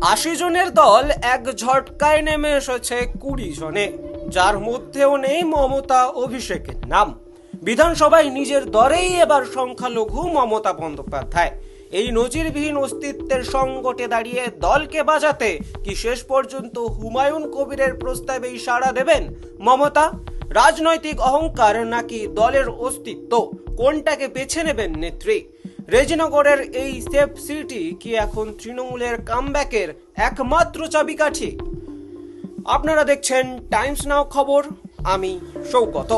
80 জনের দল এক ঝটকায় নেমে এসেছে 20 জনে, যার মধ্যেও নেই মমতা অভিষেকের নাম। বিধানসভায় নিজের দরেই এবার সংখ্যালঘু মমতা বন্দ্যোপাধ্যায়। এই নজিরবিহীন অস্তিত্বের সংকটে দাঁড়িয়ে দলকে বাঁচাতে কি শেষ পর্যন্ত হুমায়ুন কবিরের প্রস্তাবেই সাড়া দেবেন মমতা? রাজনৈতিক অহংকার নাকি দলের অস্তিত্ব, কোনটাকে বেছে নেবেন নেত্রী? রেজিনগরের এই সেফ সিটি কি এখন তৃণমূলের কামব্যাকের একমাত্র চাবিকাঠি? আপনারা দেখছেন টাইমস নাও খবর, আমি সৌগত।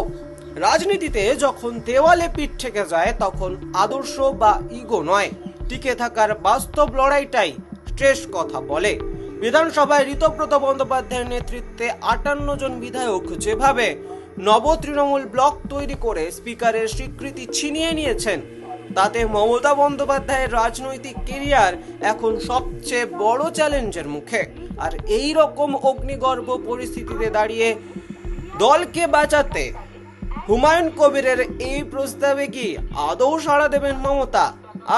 রাজনীতিতে যখন দেওয়ালে পিঠ ঠেকে যায় তখন আদর্শ বা ইগো নয়, টিকে থাকার বাস্তব লড়াইটাই শ্রেষ্ঠ কথা বলে। বিধানসভায় ঋতব্রত বন্দ্যোপাধ্যায়ের নেতৃত্বে 58 জন বিধায়ক যেভাবে নব তৃণমূল ব্লক তৈরি করে স্পিকারের স্বীকৃতি ছিনিয়ে নিয়েছেন, তাতে মমতা বন্দ্যোপাধ্যায়ের রাজনৈতিক কেরিয়ার এখন সবচেয়ে বড় চ্যালেঞ্জের মুখে। আর এই রকম অগ্নিগর্ভ পরিস্থিতিতে দাঁড়িয়ে দলকে বাঁচাতে হুমায়ুন কবিরের এই প্রস্তাবে কি আদৌ সাড়া দেবেন মমতা?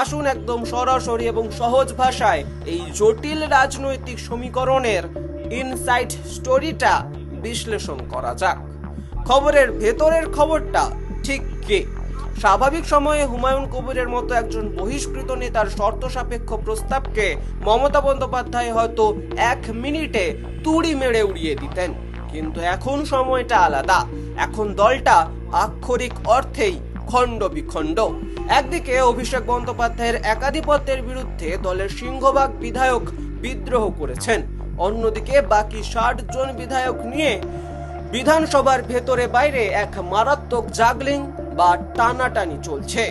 আসুন একদম সরাসরি এবং সহজ ভাষায় এই জটিল রাজনৈতিক সমীকরণের ইনসাইড স্টোরিটা বিশ্লেষণ করা যাক। খবরের ভেতরের খবরটা ঠিক কি? স্বাভাবিক সময়ে হুমায়ুন কবিরের মতো একজন বহিষ্কৃত নেতার শর্ত সাপেক্ষ প্রস্তাবকে মমতা বন্দ্যোপাধ্যায় হয়তো 1 মিনিটে তুড়ি মেরে উড়িয়ে দিতেন, কিন্তু এখন সময়টা আলাদা। এখন দলটা আক্ষরিক অর্থেই খণ্ড বিখণ্ড। একদিকে অভিষেক বন্দ্যোপাধ্যায়ের একাধিপত্যের বিরুদ্ধে দলের সিংহভাগ বিধায়ক বিদ্রোহ করেছেন, অন্যদিকে বাকি 60 জন বিধায়ক নিয়ে বিধানসভার ভেতরে বাইরে এক মারাত্মক জাগলিং বা টানাটানি চলছে।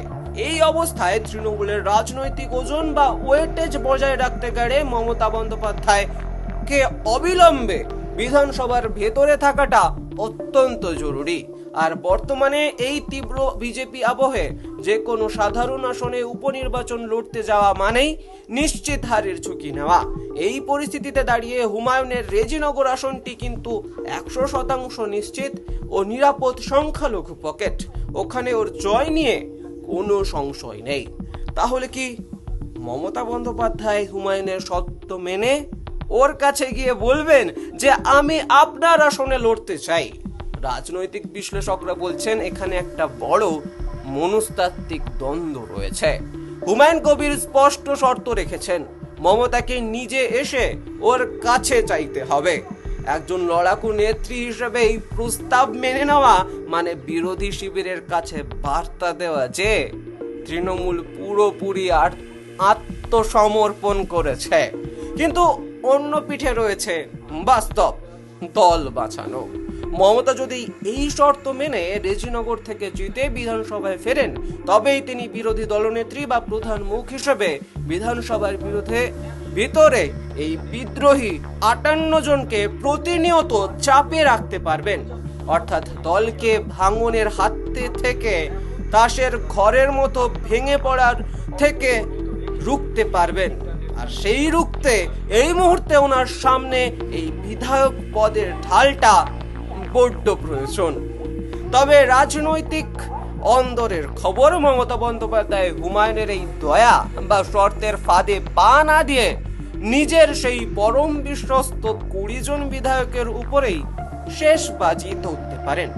এই অবস্থায় তৃণমূলের রাজনৈতিক ওজন বা ওয়েটেজ বজায় রাখতে গেলে মমতা বন্দ্যোপাধ্যায়কে অবিলম্বে বিধানসভার ভেতরে থাকাটা অত্যন্ত জরুরি। আর বর্তমানে এই তীব্র বিজেপি আবহে যে কোনো সাধারণ আসনে উপনির্বাচন লড়তে যাওয়া মানেই নিশ্চিত হারের ঝুঁকি নেওয়া। এই পরিস্থিতিতে দাঁড়িয়ে হুমায়ুনের রেজিনগর আসনটি কিন্তু 100% নিশ্চিত ও নিরাপদ সংখ্যালঘু পকেট। ওখানে ওর জয় নিয়ে কোনো সংশয় নেই। তাহলে কি মমতা বন্দ্যোপাধ্যায় হুমায়ুনের শর্ত মেনে ওর কাছে গিয়ে বলবেন যে আমি আপনার আসনে লড়তে চাই? রাজনৈতিক বিশ্লেষকরা বলছেন এখানে একটা বড় মনস্তাত্ত্বিক দ্বন্দ্ব রয়েছে। হুমায়ুন কবির স্পষ্ট শর্ত রেখেছেন, মমতাকে নিজে এসে ওর কাছে চাইতে হবে। একজন লড়াকু নেত্রী হিসেবে এই প্রস্তাব মেনে নেওয়া মানে বিরোধী শিবিরের কাছে বার্তা দেওয়া যে তৃণমূল পুরোপুরি আত্মসমর্পণ করেছে। কিন্তু অন্য পিঠে রয়েছে বাস্তব, দল বাঁচানো। মমতা যদি এই শর্ত মেনে রেজিনগর থেকে জিতে বিধানসভায় ফেরেন, তবেই তিনি বিরোধী দলনেত্রী বা প্রধান মুখ হিসেবে বিধানসভার ভিতরে এই বিদ্রোহী 58 জনকে প্রতিনিয়ত চাপে রাখতে পারবেন। অর্থাৎ দলকে ভাঙনের হাত থেকে, তাসের ঘরের মতো ভেঙে পড়ার থেকে রুখতে পারবেন। আর সেই রুখতে এই মুহূর্তে ওনার সামনে এই বিধায়ক পদের ঢালটা বড্ড প্রয়োজন। তবে রাজনৈতিক অন্দরের খবর, মমতা বন্দ্যোপাধ্যায় হুমায়ুনের এই দয়া বা শর্তের ফাঁদে পা না দিয়ে নিজের সেই পরম বিশ্বস্ত 20 জন বিধায়কের উপরেই শেষ বাজি ধরতে পারেন।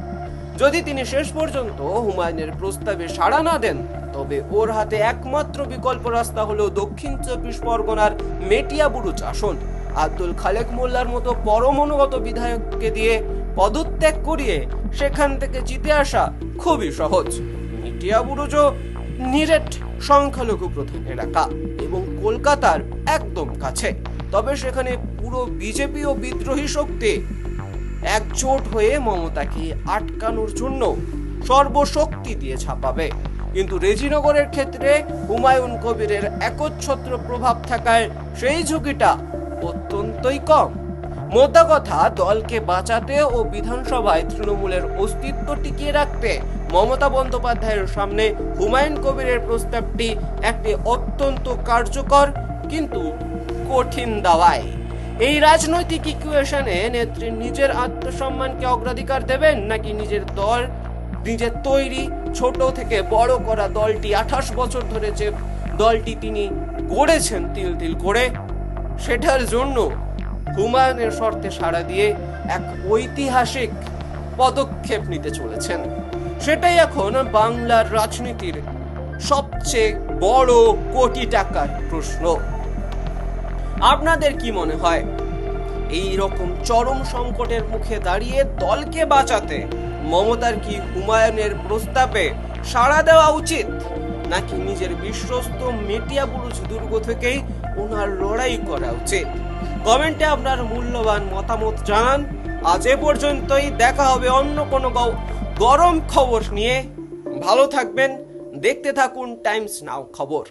যদি তিনি শেষ পর্যন্ত হুমায়ুনের প্রস্তাবে সাড়া না দেন, তবে ওর হাতে একমাত্র বিকল্প রাস্তা হলো দক্ষিণ 24 পরগনার মেটিয়াবুরুজ আসন। আব্দুল খালেক মোল্লার মতো পরমানুগত বিধায়ককে দিয়ে পদত্যাগ করিয়ে সেখান থেকে জিতে আসা খুবই সহজ। মেটিয়াবুরুজও নিরেট সংখ্যালঘু প্রধান এলাকা এবং কলকাতার একদম কাছে। তবে সেখানে পুরো বিজেপি ও বিদ্রোহী শক্তি একজোট হয়ে মমতাকে আটকানোর জন্য সর্বশক্তি দিয়ে ছাপাবে। কিন্তু রেজিনগরের ক্ষেত্রে হুমায়ুন কবিরের একচ্ছত্র প্রভাব থাকায় সেই ঝুঁকিটা অত্যন্তই কম। মোদ্দা কথা, দলকে বাঁচাতে ও বিধানসভায় তৃণমূলের অস্তিত্ব টিকিয়ে রাখতে মমতা বন্দ্যোপাধ্যায়ের সামনে হুমায়ুন কবিরের প্রস্তাবটি একটি অত্যন্ত কার্যকর কিন্তু কঠিন দাওয়াই। এই রাজনৈতিক ইকুয়েশনে নেত্রী নিজের আত্মসম্মানকে অগ্রাধিকার দেবেন, নাকি নিজের দল, নিজের তৈরি ছোট থেকে বড় করা দলটি, 28 বছর ধরে যে দলটি তিনি গড়েছেন তিল তিল করে, সেটার জন্য হুমায়ুনের শর্তে সাড়া দিয়ে এক ঐতিহাসিক পদক্ষেপ নিতে চলেছেন। সেটাই এখন বাংলার রাজনীতির সবচেয়ে বড় কোটি টাকার প্রশ্ন। আপনাদের কি মনে হয়, এই রকম চরম সংকটের মুখে দাঁড়িয়ে দলকে বাঁচাতে মমতার কি হুমায়ুনের প্রস্তাবে সাড়া দেওয়া উচিত, নাকি নিজের বিশ্বস্ত মেটিয়া বুরুজ দুর্গ থেকেই ওনার লড়াই করা উচিত? কমেন্টে আপনার মূল্যবান মতামত জানান। আজ এ পর্যন্তই, দেখা হবে অন্য কোনো গরম খবর নিয়ে। ভালো থাকবেন, দেখতে থাকুন টাইমস নাও খবর।